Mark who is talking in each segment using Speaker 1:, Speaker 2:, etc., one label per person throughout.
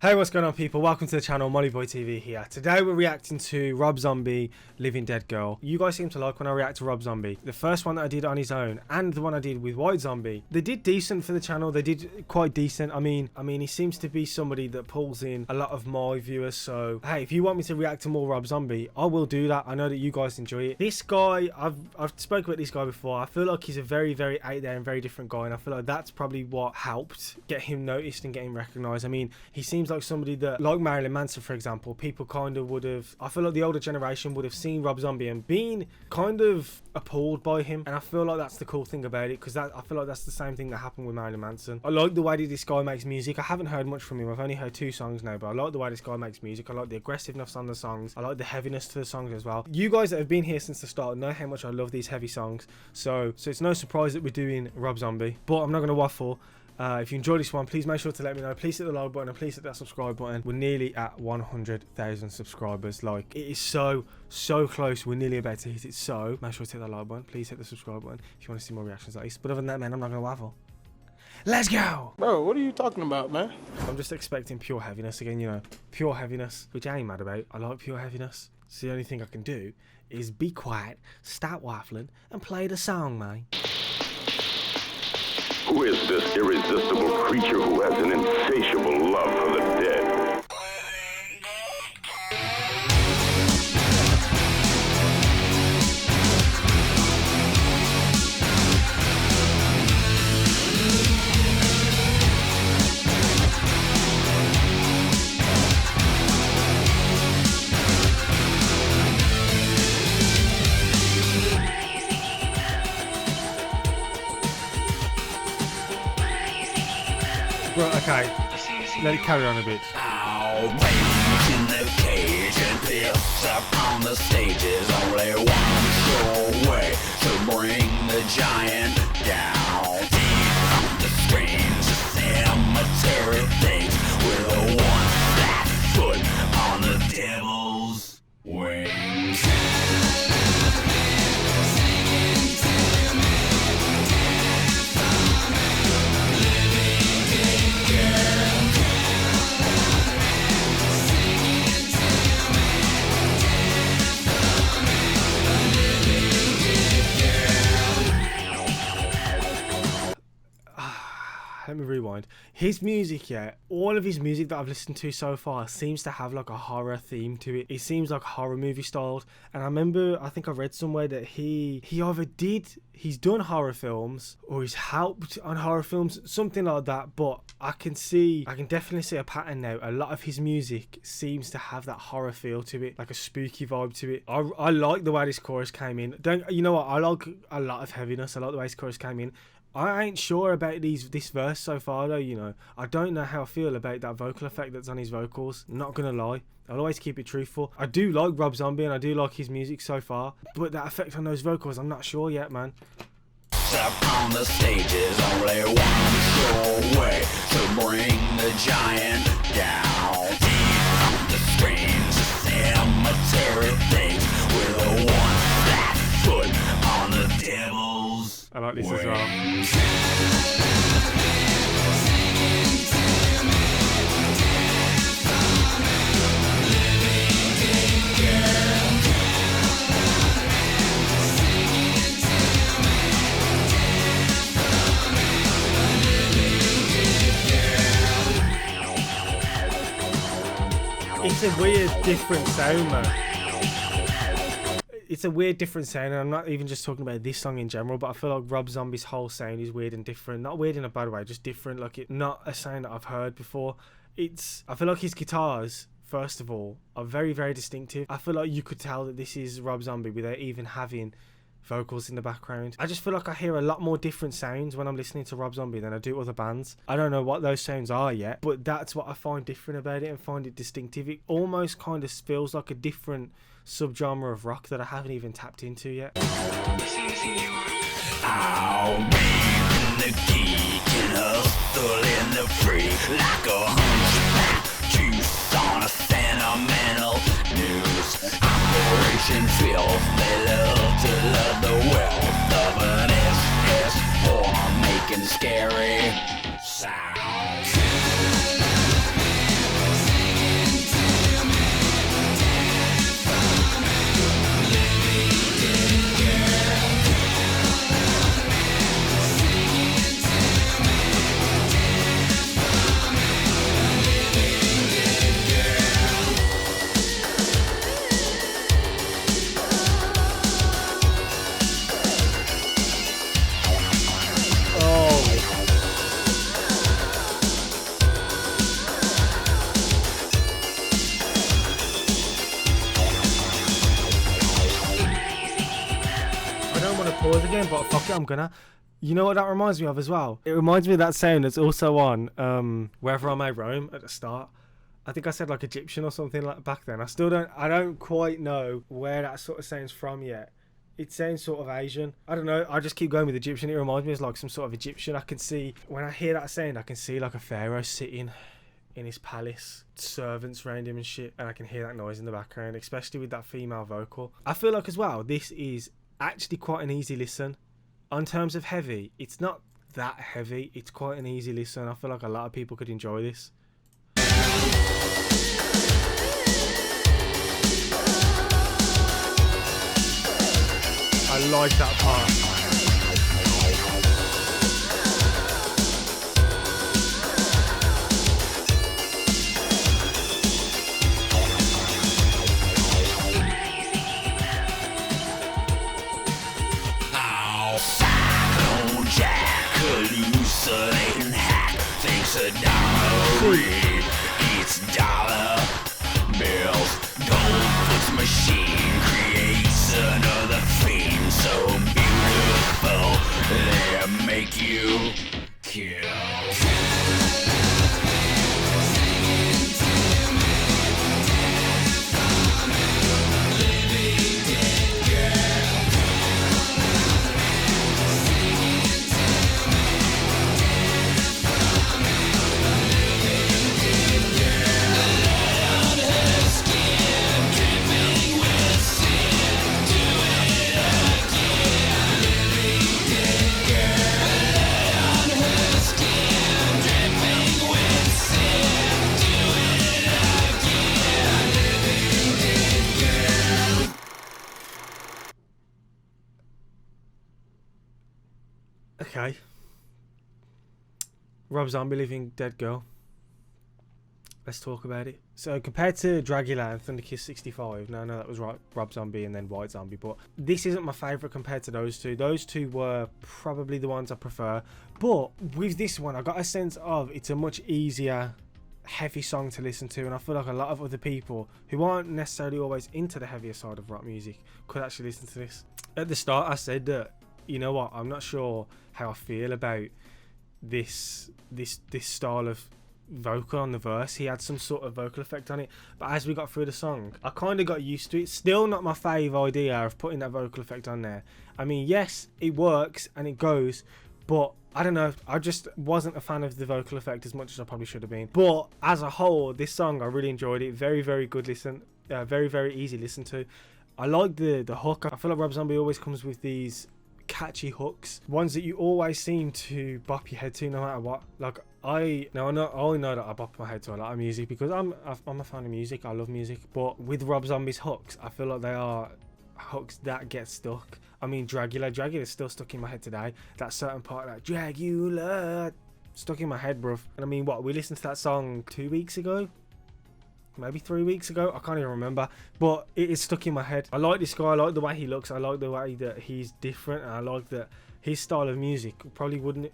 Speaker 1: Hey, what's going on, people? Welcome to the channel, Mollyboy TV here. Today we're reacting to Rob Zombie, Living Dead Girl. You guys seem to like when I react to Rob Zombie. The first one that I did on his own and the one I did with White Zombie, they did decent for the channel. They did quite decent. I mean, he seems to be somebody that pulls in a lot of my viewers. So hey, if you want me to react to more Rob Zombie, I will do that. I know that you guys enjoy it. This guy, I've spoken about this guy before. I feel like he's a very, very out there and very different guy, and I feel like that's probably what helped get him noticed and get him recognized. I mean, he seems like somebody that, like Marilyn Manson for example, people kind of would have, I feel like the older generation would have seen Rob Zombie and been kind of appalled by him, and I feel like that's the cool thing about it, because I feel like that's the same thing that happened with Marilyn Manson. I like the way that this guy makes music. I haven't heard much from him. I've only heard 2 songs now, but I like the way this guy makes music. I like the aggressiveness on the songs. I like the heaviness to the songs as well. You guys that have been here since the start know how much I love these heavy songs, so it's no surprise that we're doing Rob Zombie. But I'm not going to waffle. If you enjoyed this one, please make sure to let me know. Please hit the like button and please hit that subscribe button. We're nearly at 100,000 subscribers. Like, it is so close. We're nearly about to hit it. So make sure to hit that like button. Please hit the subscribe button if you want to see more reactions like this. But other than that, man, I'm not going to waffle. Let's go!
Speaker 2: Bro, what are you talking about, man?
Speaker 1: I'm just expecting pure heaviness again, you know. Pure heaviness, which I ain't mad about. I like pure heaviness. So the only thing I can do is be quiet, start waffling, and play the song, man.
Speaker 3: Who is this irresistible creature who has an insatiable love for the dead?
Speaker 1: Right, okay, let it carry on a bit.
Speaker 4: I'll rage in the cage and piss up on the stages. Only one sure way to bring the giant down. Deep from the screens, cemetery things with a one flat foot on the devil's wings.
Speaker 1: Let me rewind. His music, yeah, all of his music that I've listened to so far seems to have like a horror theme to it. It seems like horror movie styled. And I remember, I think I read somewhere that he's done horror films or he's helped on horror films, something like that. But I can definitely see a pattern now. A lot of his music seems to have that horror feel to it, like a spooky vibe to it. I like the way this chorus came in. You know what? I like a lot of heaviness. I like the way this chorus came in. I ain't sure about this verse so far though, you know. I don't know how I feel about that vocal effect that's on his vocals. Not gonna lie. I'll always keep it truthful. I do like Rob Zombie and I do like his music so far, but that effect on those vocals, I'm not sure yet, man.
Speaker 4: Up on the stages, only one sure way to bring the giant down. Deep from the screens, cemetery things with a one flat foot on the devil's
Speaker 1: I like this as well. It's a weird, different sound, man. It's a weird, different sound, and I'm not even just talking about this song in general, but I feel like Rob Zombie's whole sound is weird and different. Not weird in a bad way, just different. Like, it's not a sound that I've heard before. I feel like his guitars, first of all, are very, very distinctive. I feel like you could tell that this is Rob Zombie without even having vocals in the background. I just feel like I hear a lot more different sounds when I'm listening to Rob Zombie than I do other bands. I don't know what those sounds are yet, but that's what I find different about it and find it distinctive. It almost kind of feels like a different subgenre of rock that I haven't even tapped into yet.
Speaker 4: I'll be in the geek and hustle in the free like a hunchback juice on a sentimental news. Operation Filth, they love to love the wealth of an SS form making scary sounds.
Speaker 1: pause again, but fuck it, I'm gonna. You know what that reminds me of as well? It reminds me of that sound that's also on Wherever I May Roam at the start. I think I said like Egyptian or something like back then. I don't quite know where that sort of sounds from yet. It sounds sort of Asian. I don't know. I just keep going with Egyptian. It reminds me of like some sort of Egyptian. I can see, when I hear that sound, I can see like a pharaoh sitting in his palace, servants around him and shit, and I can hear that noise in the background, especially with that female vocal. I feel like as well, this is actually quite an easy listen. On terms of heavy, it's not that heavy. It's quite an easy listen. I feel like a lot of people could enjoy this. I like that part.
Speaker 4: Cyclone Jack, hallucinating hack, thinks a dollar read, eats dollar bills. Goldfoot's machine creates another theme so beautiful they make you kill.
Speaker 1: Okay. Rob Zombie, Living Dead Girl. Let's talk about it. So compared to Dragula and Thunderkiss 65, no, that was right, Rob Zombie and then White Zombie, but this isn't my favourite compared to those two. Those two were probably the ones I prefer. But with this one, I got a sense of it's a much easier, heavy song to listen to, and I feel like a lot of other people who aren't necessarily always into the heavier side of rock music could actually listen to this. At the start, I said that, you know what, I'm not sure how I feel about this style of vocal on the verse. He had some sort of vocal effect on it, but as we got through the song, I kind of got used to it. Still not my fave idea of putting that vocal effect on there. I mean, yes, it works and it goes, but I don't know, I just wasn't a fan of the vocal effect as much as I probably should have been. But as a whole, this song, I really enjoyed it. Very, very good listen. Very, very easy listen to. I like the hook. I feel like Rob Zombie always comes with these catchy hooks, ones that you always seem to bop your head to no matter what. Like I know that I bop my head to a lot of music because I'm a fan of music. I love music, but with Rob Zombie's hooks, I feel like they are hooks that get stuck. I mean, Dragula is still stuck in my head today. That certain part, like Dragula, stuck in my head, bruv. And I mean, what, we listened to that song 2 weeks ago, maybe 3 weeks ago, I can't even remember, but it is stuck in my head. I like this guy, I like the way he looks, I like the way that he's different, and I like that his style of music probably wouldn't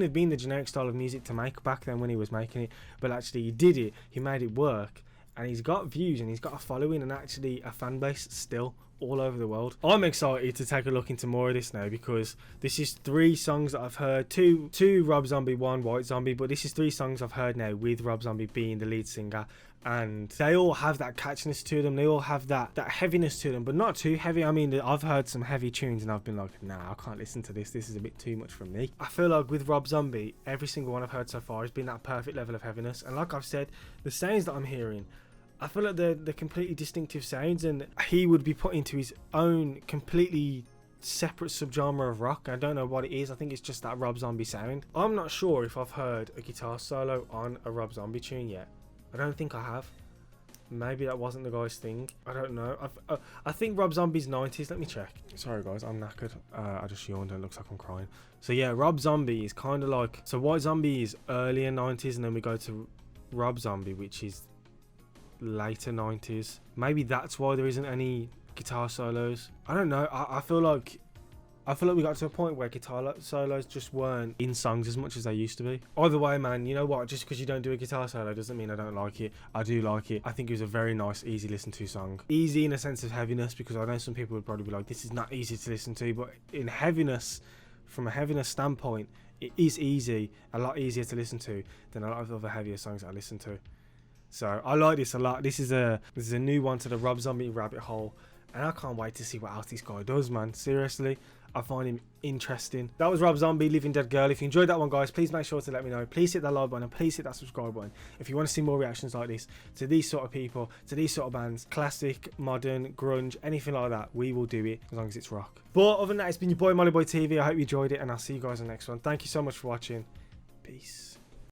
Speaker 1: have been the generic style of music to make back then when he was making it, but actually he did it, he made it work, and he's got views and he's got a following and actually a fan base still all over the world. I'm excited to take a look into more of this now because this is 3 songs that I've heard, two Rob Zombie, 1 White Zombie, but this is 3 songs I've heard now with Rob Zombie being the lead singer, and they all have that catchiness to them, they all have that heaviness to them, but not too heavy. I mean, I've heard some heavy tunes and I've been like, nah, I can't listen to this is a bit too much for me. I feel like with Rob Zombie, every single one I've heard so far has been that perfect level of heaviness, and like I've said, the sounds that I'm hearing, I feel like they're completely distinctive sounds, and he would be put into his own completely separate subgenre of rock. I don't know what it is. I think it's just that Rob Zombie sound. I'm not sure if I've heard a guitar solo on a Rob Zombie tune yet. I don't think I have. Maybe that wasn't the guy's thing. I don't know. I think Rob Zombie's 90s. Let me check. Sorry guys, I'm knackered. I just yawned and it looks like I'm crying. So yeah, Rob Zombie is kind of like... So White Zombie is earlier 90s, and then we go to Rob Zombie, which is later 90s. Maybe that's why there isn't any guitar solos. I don't know. I feel like I feel like we got to a point where guitar solos just weren't in songs as much as they used to be. Either way, man, you know what? Just because you don't do a guitar solo doesn't mean I don't like it. I do like it. I think it was a very nice, easy listen to song. Easy in a sense of heaviness, because I know some people would probably be like, this is not easy to listen to, but in heaviness, from a heaviness standpoint, it is easy, a lot easier to listen to than a lot of other heavier songs that I listen to. So I like this a lot. This is a new one to the Rob Zombie rabbit hole, and I can't wait to see what else this guy does, man. Seriously, I find him interesting. That was Rob Zombie, Living Dead Girl. If you enjoyed that one, guys, please make sure to let me know. Please hit that like button and please hit that subscribe button if you want to see more reactions like this to these sort of people, to these sort of bands, classic, modern, grunge, anything like that. We will do it as long as it's rock. But other than that, it's been your boy Molly Boy TV. I hope you enjoyed it, and I'll see you guys in the next one. Thank you so much for watching. Peace.